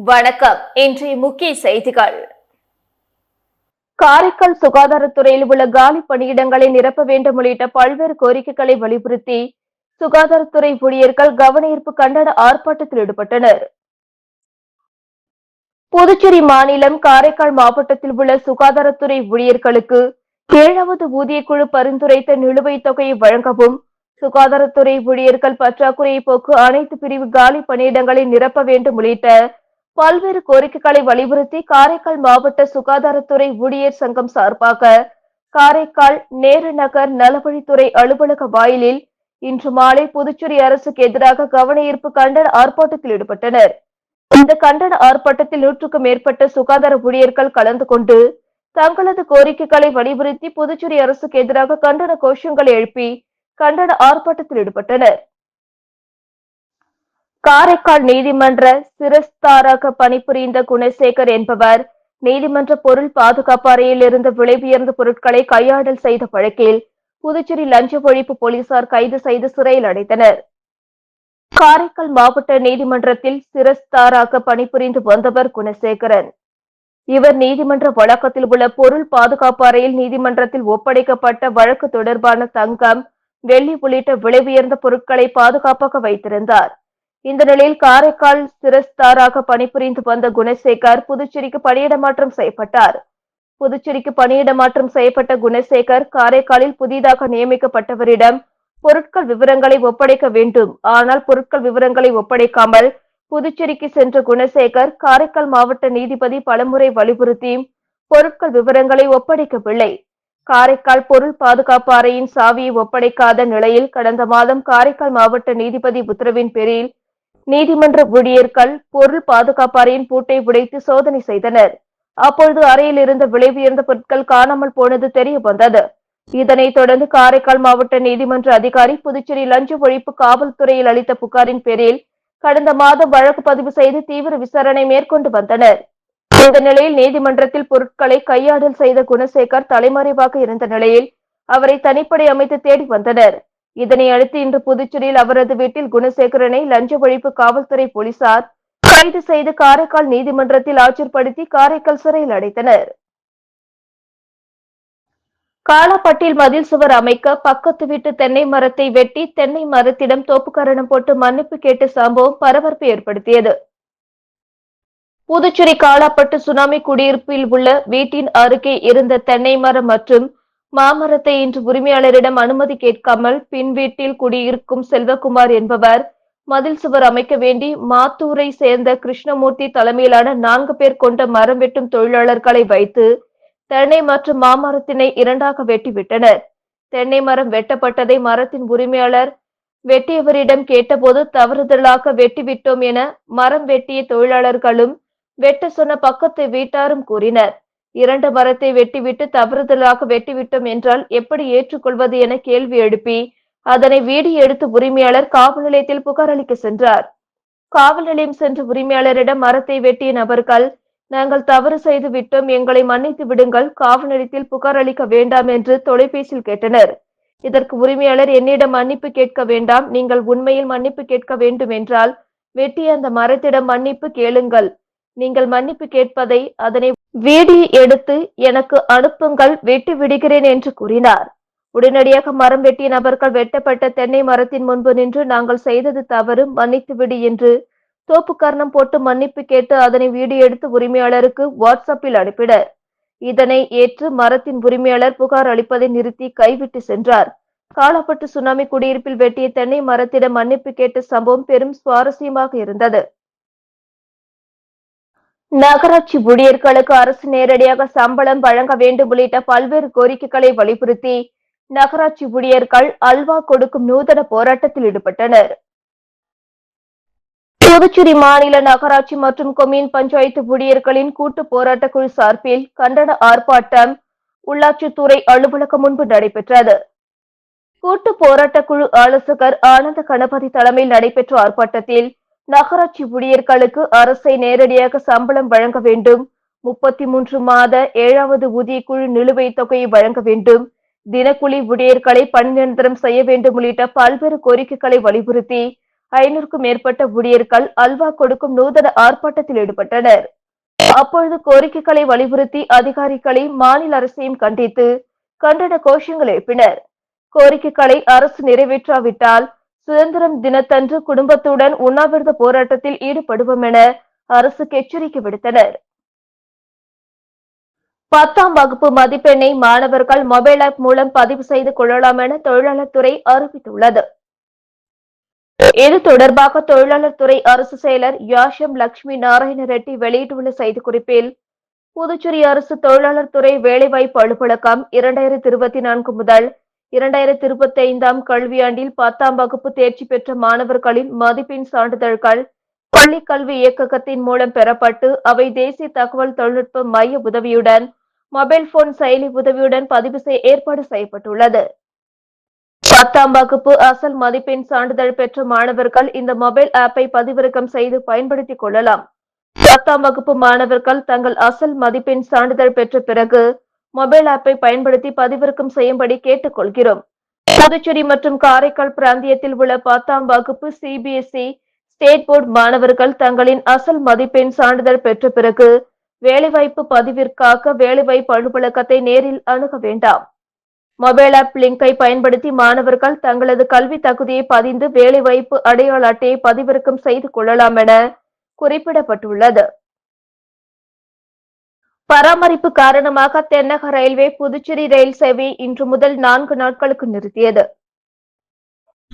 வணக்கம். இன்றைய முக்கிய செய்திகள். காரைக்கால் சுகாதாரத்துறையில் உள்ள காலி பணியிடங்களை நிரப்ப வேண்டும் உள்ளிட்ட பல்வேறு கோரிக்கைகளை வலியுறுத்தி சுகாதாரத்துறை ஊழியர்கள் கவனஈர்ப்பு கண்டன ஆர்ப்பாட்டத்தில் ஈடுபட்டனர். புதுச்சேரி மாநிலம் காரைக்கால் மாவட்டத்தில் உள்ள சுகாதாரத்துறை ஊழியர்களுக்கு 7வது ஊதியக்குழு பரிந்துரைத்த நிலுவைத் தொகையை வழங்கவும், சுகாதாரத்துறை ஊழியர்கள் பற்றாக்குறையை போக்கு அனைத்து பிரிவு காலி பணியிடங்களை நிரப்ப வேண்டும் உள்ளிட்ட பல்வேறு கோரிக்கைகளை வலியுறுத்தி காரைக்கால் மாவட்ட சுகாதாரத்துறை ஊழியர் சங்கம் சார்பாக காரைக்கால் நேரு நகர் நலவழித்துறை அலுவலக வாயிலில் இன்று மாலை புதுச்சேரி அரசுக்கு எதிராக கவனஈர்ப்பு கண்டன ஆர்ப்பாட்டத்தில் ஈடுபட்டனர். இந்த கண்டன ஆர்ப்பாட்டத்தில் 100க்கும் மேற்பட்ட சுகாதார ஊழியர்கள் கலந்து கொண்டு தங்களது கோரிக்கைகளை வலியுறுத்தி புதுச்சேரி அரசுக்கு எதிராக கண்டன கோஷங்களை எழுப்பி கண்டன ஆர்ப்பாட்டத்தில் ஈடுபட்டனர். காரைக்கால் நீதிமன்ற சிரஸ்தாராக பணிபுரிந்த குணசேகர் என்பவர் நீதிமன்ற பொருள் பாதுகாப்பு அறையில் இருந்த விலை உயர்ந்த பொருட்களை கையாடல் செய்த வழக்கில் புதுச்சேரி லஞ்ச ஒழிப்பு போலீசார் கைது செய்து சிறையில் அடைத்தனர். காரைக்கால் மாவட்ட நீதிமன்றத்தில் சிரஸ்தாராக பணிபுரிந்து வந்தவர் குணசேகரன். இவர் நீதிமன்ற வளாகத்தில் உள்ள பொருள் பாதுகாப்பு அறையில் நீதிமன்றத்தில் ஒப்படைக்கப்பட்ட வழக்கு தொடர்பான தங்கம், வெள்ளி உள்ளிட்ட விலை உயர்ந்த பொருட்களை பாதுகாப்பாக வைத்திருந்தார். இந்த நிலையில் காரைக்கால் சிரஸ்தாராக பணிபுரிந்து வந்த குணசேகர் புதுச்சேரிக்கு பணியிடமாற்றம் செய்யப்பட்டார். புதுச்சேரிக்கு பணியிடமாற்றம் செய்யப்பட்ட குணசேகர் காரைக்காலில் புதிதாக நியமிக்கப்பட்டவரிடம் பொருட்கள் விவரங்களை ஒப்படைக்க வேண்டும். ஆனால் பொருட்கள் விவரங்களை ஒப்படைக்காமல் புதுச்சேரிக்கு சென்ற குணசேகர் காரைக்கால் மாவட்ட நீதிபதி பலமுறை வலியுறுத்தியும் பொருட்கள் விவரங்களை ஒப்படைக்கவில்லை. காரைக்கால் பொருள் பாதுகாப்பு அறையின் சாவியை ஒப்படைக்காத நிலையில் கடந்த மாதம் காரைக்கால் மாவட்ட நீதிபதி உத்தரவின் பேரில் நீதிமன்ற ஊழியர்கள் பொருள் பாதுகாப்பு அறையின் பூட்டை உடைத்து சோதனை செய்தனர். அப்பொழுது அறையில் இருந்த விலை உயர்ந்த பொருட்கள் காணாமல் போனது தெரிய வந்தது. இதனைத் தொடர்ந்து காரைக்கால் மாவட்ட நீதிமன்ற அதிகாரி புதுச்சேரி லஞ்ச ஒழிப்பு காவல்துறையில் அளித்த புகாரின் பேரில் கடந்த மாதம் வழக்கு பதிவு செய்து தீவிர விசாரணை மேற்கொண்டு வந்தனர். இந்த நிலையில் நீதிமன்றத்தில் பொருட்களை கையாடல் செய்த குணசேகர் தலைமறைவாக இருந்த நிலையில் அவரை தனிப்படை அமைத்து தேடி வந்தனர். இதனை அடுத்து இன்று புதுச்சேரியில் அவரது வீட்டில் குணசேகரனை லஞ்ச ஒழிப்பு காவல்துறை போலீசார் கைது செய்து காரைக்கால் நீதிமன்றத்தில் ஆஜர்படுத்தி காரைக்கால் சிறையில் அடைத்தனர். காலாப்பட்டில் மதில் சுவர் அமைக்க பக்கத்து வீட்டு தென்னை மரத்தை வெட்டி தென்னை மரத்திடம் தோப்புக்கரணம் போட்டு மன்னிப்பு கேட்ட சம்பவம் பரபரப்பை ஏற்படுத்தியது. புதுச்சேரி காலாப்பட்டு சுனாமி குடியிருப்பில் உள்ள வீட்டின் அருகே இருந்த தென்னை மரம் மற்றும் மாமரத்தை இன்று உரிமையாளரிடம் அனுமதி கேட்காமல் பின் வீட்டில் குடியிருக்கும் செல்வகுமார் என்பவர் மதில் சுவர் அமைக்க வேண்டி மாத்தூரை சேர்ந்த கிருஷ்ணமூர்த்தி தலைமையிலான 4 பேர் கொண்ட மரம் வெட்டும் தொழிலாளர்களை வைத்து தென்னை மற்றும் மாமரத்தினை இரண்டாக வெட்டிவிட்டனர். தென்னை மரம் வெட்டப்பட்டதை மரத்தின் உரிமையாளர் வெட்டியவரிடம் கேட்டபோது தவறுதலாக வெட்டிவிட்டோம் என மரம் வெட்டிய தொழிலாளர்களும் வெட்ட சொன்ன பக்கத்து வீட்டாரும் கூறினர். 2 மரத்தை வெட்டிவிட்டு தவறுதலாக வெட்டிவிட்டோம் என்றால் எப்படி ஏற்றுக்கொள்வது என கேள்வி எழுப்பி அதனை வீடியோ எடுத்து உரிமையாளர் காவல் நிலையத்தில் புகார் அளிக்க சென்றார். காவல் நிலையம் சென்ற உரிமையாளரிடம் மரத்தை வெட்டிய நபர்கள், நாங்கள் தவறு செய்து விட்டோம், எங்களை மன்னித்து விடுங்கள், காவல் நிலையத்தில் புகார் அளிக்க வேண்டாம் என்று தொலைபேசியில் கேட்டனர். இதற்கு உரிமையாளர், என்னிடம் மன்னிப்பு கேட்க வேண்டாம், நீங்கள் உண்மையில் மன்னிப்பு கேட்க வேண்டும் என்றால் வெட்டிய அந்த மரத்திடம் மன்னிப்பு கேளுங்கள். நீங்கள் மன்னிப்பு கேட்பதை அதனை வீடியோ எடுத்து எனக்கு அனுப்புங்கள், வெட்டி விடுகிறேன் என்று கூறினார். உடனடியாக மரம் வெட்டிய நபர்கள் வெட்டப்பட்ட தென்னை மரத்தின் முன்பு நின்று நாங்கள் செய்தது தவறு, மன்னித்து விடு என்று தோப்புக்கரணம் போட்டு மன்னிப்பு கேட்டு அதனை வீடியோ எடுத்து உரிமையாளருக்கு வாட்ஸ்அப்பில் அனுப்பினர். இதனை ஏற்று மரத்தின் உரிமையாளர் புகார் அளிப்பதை நிறுத்தி கைவிட்டு சென்றார். காலாப்பட்டு சுனாமி குடியிருப்பில் வெட்டிய தென்னை மரத்திடம் மன்னிப்பு கேட்ட சம்பவம் பெரும் சுவாரஸ்யமாக இருந்தது. நகராட்சி ஊழியர்களுக்கு அரசு நேரடியாக சம்பளம் வழங்க வேண்டும் உள்ளிட்ட பல்வேறு கோரிக்கைகளை வலியுறுத்தி நகராட்சி ஊழியர்கள் அல்வா கொடுக்கும் நூதன போராட்டத்தில் ஈடுபட்டனர். புதுச்சேரி மாநில நகராட்சி மற்றும் கொம்யூன் பஞ்சாயத்து ஊழியர்களின் கூட்டு போராட்ட குழு சார்பில் கண்டன ஆர்ப்பாட்டம் உள்ளாட்சித்துறை அலுவலகம் முன்பு நடைபெற்றது. கூட்டு போராட்ட குழு ஆலோசகர் ஆனந்த கணபதி தலைமையில் நடைபெற்ற ஆர்ப்பாட்டத்தில் நகராட்சி ஊழியர்களுக்கு அரசை நேரடியாக சம்பளம் வழங்க வேண்டும், 33 மாத 7வது ஊதியக்குழு நிலுவைத் தொகையை வழங்க வேண்டும், தினக்கூலி ஊழியர்களை பணி நிரந்தரம் செய்ய வேண்டும் உள்ளிட்ட பல்வேறு கோரிக்கைகளை வலியுறுத்தி 500க்கும் மேற்பட்ட ஊழியர்கள் அல்வா கொடுக்கும் நூதன ஆர்ப்பாட்டத்தில் ஈடுபட்டனர். அப்பொழுது கோரிக்கைகளை வலியுறுத்தி அதிகாரிகளை மாநில அரசையும் கண்டித்து கண்டன கோஷங்கள் எழுப்பினர். கோரிக்கைகளை அரசு நிறைவேற்றாவிட்டால் சுதந்திரம் தினத்தன்று குடும்பத்துடன் உண்ணாவிரத போராட்டத்தில் ஈடுபடுவோம் என அரசுக்கு எச்சரிக்கை விடுத்தனர். 10ஆம் வகுப்பு மதிப்பெண்ணை மாணவர்கள் மொபைல் ஆப் மூலம் பதிவு செய்து கொள்ளலாம் என தொழிலாளர் துறை அறிவித்துள்ளது. இது தொடர்பாக தொழிலாளர் துறை அரசு செயலர் யாஷம் லட்சுமி நாராயண ரெட்டி வெளியிட்டுள்ள செய்திக்குறிப்பில், புதுச்சேரி அரசு தொழிலாளர் துறை வேலைவாய்ப்பு அலுவலகம் 2024 முதல் 2025 கல்வியாண்டில் 10ஆம் வகுப்பு தேர்ச்சி பெற்ற மாணவர்களின் மதிப்பெண் சான்றிதழ்கள் பள்ளிக் கல்வி இயக்ககத்தின் மூலம் பெறப்பட்டு அவை தேசிய தகவல் தொழில்நுட்ப மைய உதவியுடன் மொபைல் போன் செயலி உதவியுடன் பதிவு செய்ய ஏற்பாடு செய்யப்பட்டுள்ளது. 10ஆம் வகுப்பு அசல் மதிப்பெண் சான்றிதழ் பெற்ற மாணவர்கள் இந்த மொபைல் ஆப்பை பதிவிறக்கம் செய்து பயன்படுத்திக் கொள்ளலாம். 10ஆம் வகுப்பு மாணவர்கள் தங்கள் அசல் மதிப்பெண் சான்றிதழ் பெற்ற பிறகு மொபைல் ஆப்பை பயன்படுத்தி பதிவிறக்கம் செய்யும்படி கேட்டுக் கொள்கிறோம். புதுச்சேரி மற்றும் காரைக்கால் பிராந்தியத்தில் உள்ள 10ஆம் வகுப்பு சிபிஎஸ்இ ஸ்டேட் போர்டு மாணவர்கள் தங்களின் அசல் மதிப்பெண் சான்றிதழ் பெற்ற பிறகு வேலைவாய்ப்பு பதிவிற்காக வேலைவாய்ப்பு அலுவலகத்தை நேரில் அணுக வேண்டாம். மொபைல் ஆப் லிங்கை பயன்படுத்தி மாணவர்கள் தங்களது கல்வி தகுதியை பதிந்து வேலைவாய்ப்பு அடையாள அட்டையை பதிவிறக்கம் செய்து கொள்ளலாம் என குறிப்பிடப்பட்டுள்ளது. பராமரிப்பு காரணமாக தென்னக ரயில்வே புதுச்சேரி ரயில் சேவையை இன்று முதல் 4 நாட்களுக்கு நிறுத்தியது.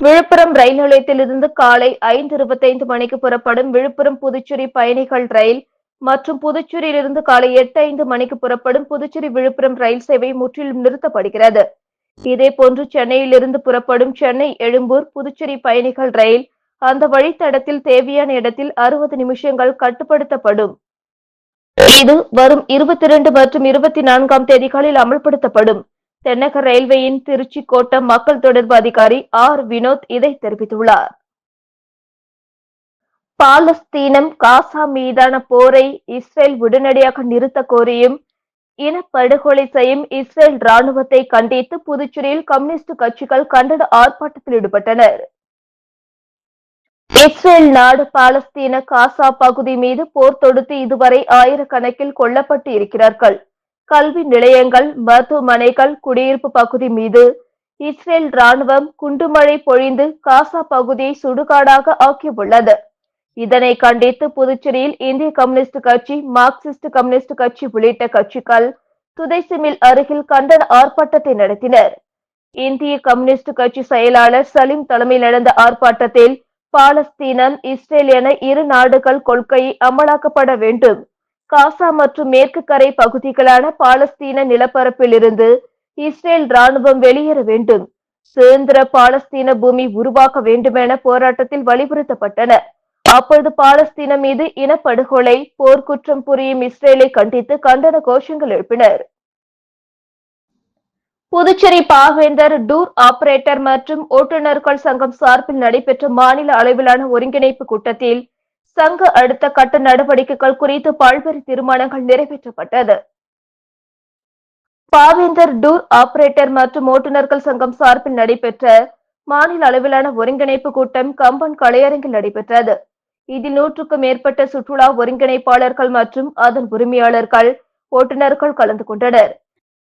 விழுப்புரம் ரயில் நிலையத்திலிருந்து காலை 5:25 மணிக்கு புறப்படும் விழுப்புரம் புதுச்சேரி பயணிகள் ரயில் மற்றும் புதுச்சேரியிலிருந்து காலை 8:05 மணிக்கு புறப்படும் புதுச்சேரி விழுப்புரம் ரயில் சேவை முற்றிலும் நிறுத்தப்படுகிறது. இதேபோன்று சென்னையிலிருந்து புறப்படும் சென்னை எழும்பூர் புதுச்சேரி பயணிகள் ரயில் அந்த வழித்தடத்தில் தேவையான இடத்தில் 60 நிமிஷங்கள் கட்டுப்படுத்தப்படும். இது வரும் 22 மற்றும் 24ஆம் தேதிகளில் அமல்படுத்தப்படும். தென்னக ரயில்வேயின் திருச்சி கோட்டம் மக்கள் தொடர்பு அதிகாரி ஆர் வினோத் இதை தெரிவித்துள்ளார். பாலஸ்தீனம் காசா மீதான போரை இஸ்ரேல் உடனடியாக நிறுத்த கோரியும் இனப்படுகொலை செய்யும் இஸ்ரேல் ராணுவத்தை கண்டித்து புதுச்சேரியில் கம்யூனிஸ்ட் கட்சிகள் கண்டன ஆர்ப்பாட்டத்தில் ஈடுபட்டனர். இஸ்ரேல் நாடு பாலஸ்தீன காசா பகுதி மீது போர் தொடுத்து இதுவரை ஆயிரக்கணக்கில் கொல்லப்பட்டு இருக்கிறார்கள். கல்வி நிலையங்கள், மருத்துவமனைகள், குடியிருப்பு பகுதி மீது இஸ்ரேல் ராணுவம் குண்டுமழை பொழிந்து காசா பகுதியை சுடுகாடாக ஆக்கியுள்ளது. இதனை கண்டித்து புதுச்சேரியில் இந்திய கம்யூனிஸ்ட் கட்சி, மார்க்சிஸ்ட் கம்யூனிஸ்ட் கட்சி உள்ளிட்ட கட்சிகள் துதைசி மில் அருகில் கண்டன ஆர்ப்பாட்டத்தை நடத்தினர். இந்திய கம்யூனிஸ்ட் கட்சி செயலாளர் சலீம் தலைமையில் நடந்த ஆர்ப்பாட்டத்தில் பாலஸ்தீனம், இஸ்ரேல் என இரு நாடுகள் கொள்கையை அமலாக்கப்பட வேண்டும், காசா மற்றும் மேற்கு கரை பகுதிகளான பாலஸ்தீன நிலப்பரப்பில் இருந்து இஸ்ரேல் ராணுவம் வெளியேற வேண்டும், சுதந்திர பாலஸ்தீன பூமி உருவாக்க வேண்டும் என போராட்டத்தில் வலியுறுத்தப்பட்டன. அப்பொழுது பாலஸ்தீனம் மீது இனப்படுகொலை, போர்க்குற்றம் புரியும் இஸ்ரேலை கண்டித்து கண்டன கோஷங்கள் எழுப்பினர். புதுச்சேரி பாவேந்தர் டூர் ஆபரேட்டர் மற்றும் ஓட்டுநர்கள் சங்கம் சார்பில் நடைபெற்ற மாநில அளவிலான ஒருங்கிணைப்பு கூட்டத்தில் சங்க அடுத்த கட்ட நடவடிக்கைகள் குறித்து பல்வேறு தீர்மானங்கள் நிறைவேற்றப்பட்டது. பாவேந்தர் டூர் ஆபரேட்டர் மற்றும் ஓட்டுநர்கள் சங்கம் சார்பில் நடைபெற்ற மாநில அளவிலான ஒருங்கிணைப்பு கூட்டம் கம்பன் கலையரங்கில் நடைபெற்றது. இதில் 100க்கும் மேற்பட்ட சுற்றுலா ஒருங்கிணைப்பாளர்கள் மற்றும் அதன் உரிமையாளர்கள், ஓட்டுநர்கள் கலந்து கொண்டனர்.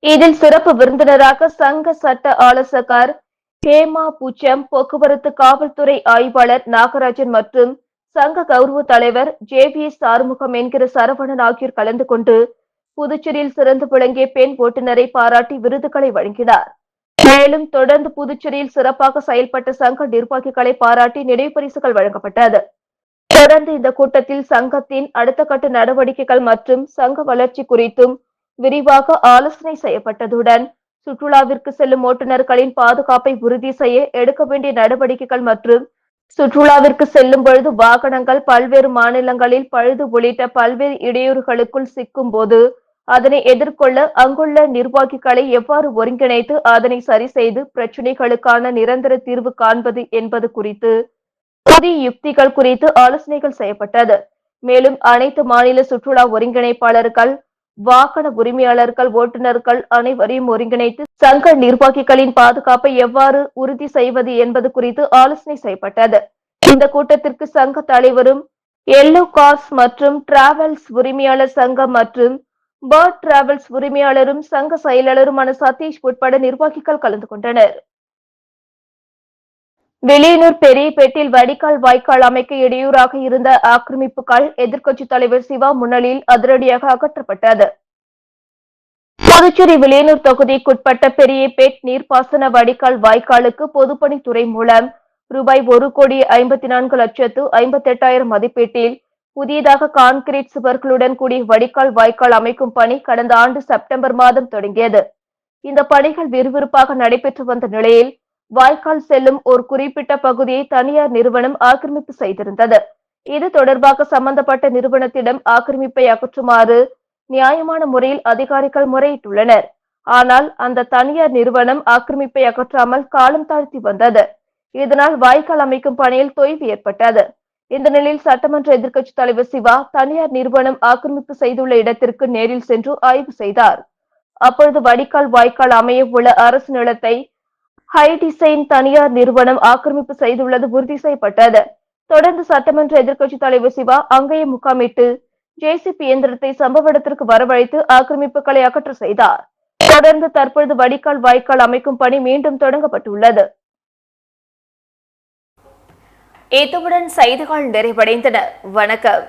இதில் சிறப்பு விருந்தினராக சங்க சட்ட ஆலோசகர் ஹேமா பூச்சம், போக்குவரத்து காவல்துறை ஆய்வாளர் நாகராஜன் மற்றும் சங்க கௌரவ தலைவர் JVS ஆறுமுகம் என்கிற சரவணன் ஆகியோர் கலந்து கொண்டு புதுச்சேரியில் சிறந்து விளங்கிய பெண் ஓட்டுநரை பாராட்டி விருதுகளை வழங்கினார். மேலும் தொடர்ந்து புதுச்சேரியில் சிறப்பாக செயல்பட்ட சங்க நிர்வாகிகளை பாராட்டி நினைவு பரிசுகள் வழங்கப்பட்டது. தொடர்ந்து இந்த கூட்டத்தில் சங்கத்தின் அடுத்த கட்ட நடவடிக்கைகள் மற்றும் சங்க வளர்ச்சி குறித்தும் விரிவாக ஆலோசனை செய்யப்பட்டதுடன் சுற்றுலாவிற்கு செல்லும் ஓட்டுநர்களின் பாதுகாப்பை உறுதி செய்ய எடுக்க வேண்டிய நடவடிக்கைகள் மற்றும் சுற்றுலாவிற்கு செல்லும் பொழுது வாகனங்கள் பல்வேறு மாநிலங்களில் பழுது உள்ளிட்ட பல்வேறு இடையூறுகளுக்குள் சிக்கும் போது அதனை எதிர்கொள்ள அங்குள்ள நிர்வாகிகளை எவ்வாறு ஒருங்கிணைத்து அதனை சரி செய்து பிரச்சினைகளுக்கான நிரந்தர தீர்வு காண்பது என்பது குறித்து புதிய யுக்திகள் குறித்து ஆலோசனைகள் செய்யப்பட்டது. மேலும் அனைத்து மாநில சுற்றுலா ஒருங்கிணைப்பாளர்கள், வாகன உரிமையாளர்கள், ஓட்டுநர்கள் அனைவரையும் ஒருங்கிணைத்து சங்க நிர்வாகிகளின் பாதுகாப்பை எவ்வாறு உறுதி செய்வது என்பது குறித்து ஆலோசனை செய்யப்பட்டது. இந்த கூட்டத்திற்கு சங்க தலைவரும் எல்லோ கார்ஸ் மற்றும் டிராவல்ஸ் உரிமையாளர் சங்கம் மற்றும் பேர்ட் டிராவல்ஸ் உரிமையாளரும் சங்க செயலாளருமான சதீஷ் உட்பட நிர்வாகிகள் கலந்து கொண்டனர். வெளியனூர் பெரியபேட்டில் வடிகால் வாய்க்கால் அமைக்க இடையூறாக இருந்த ஆக்கிரமிப்புகள் எதிர்க்கட்சித் தலைவர் சிவா முன்னிலையில் அதிரடியாக அகற்றப்பட்டது. புதுச்சேரி வெளியனூர் தொகுதிக்குட்பட்ட பெரியபேட் நீர்ப்பாசன வடிகால் வாய்க்காலுக்கு பொதுப்பணித்துறை மூலம் ரூபாய் 1,54,58,000 மதிப்பீட்டில் புதியதாக கான்கிரீட் சுவர்களுடன் கூடிய வடிகால் வாய்க்கால் அமைக்கும் பணி கடந்த ஆண்டு செப்டம்பர் மாதம் தொடங்கியது. இந்த பணிகள் விறுவிறுப்பாக நடைபெற்று வந்த நிலையில் வாய்க்கால் செல்லும் ஒரு குறிப்பிட்ட பகுதியை தனியார் நிறுவனம் ஆக்கிரமிப்பு செய்திருந்தது. இது தொடர்பாக சம்பந்தப்பட்ட நிறுவனத்திடம் ஆக்கிரமிப்பை அகற்றுமாறு நியாயமான முறையில் அதிகாரிகள் முறையிட்டுள்ளனர். ஆனால் அந்த தனியார் நிறுவனம் ஆக்கிரமிப்பை அகற்றாமல் காலம் தாழ்த்தி வந்தது. இதனால் வாய்க்கால் அமைக்கும் பணியில் தொய்வு ஏற்பட்டது. இந்த நிலையில் சட்டமன்ற எதிர்க்கட்சித் தலைவர் சிவா தனியார் நிறுவனம் ஆக்கிரமிப்பு செய்துள்ள இடத்திற்கு நேரில் சென்று ஆய்வு செய்தார். அப்பொழுது வடிகால் வாய்க்கால் அமைய உள்ள அரசு நிலத்தை ஹைடிசைன் தனியார் நிறுவனம் ஆக்கிரமிப்பு செய்துள்ளது உறுதி செய்யப்பட்டது. தொடர்ந்து சட்டமன்ற எதிர்க்கட்சித் தலைவர் சிவா அங்கேயே முகாமிட்டு ஜேசிபி இயந்திரத்தை சம்பவ இடத்திற்கு வரவழைத்து ஆக்கிரமிப்புகளை அகற்ற செய்தார். தொடர்ந்து தற்பொழுது வடிகால் வாய்க்கால் அமைக்கும் பணி மீண்டும் தொடங்கப்பட்டுள்ளது. இத்துடன் செய்திகள் நிறைவடைந்தன. வணக்கம்.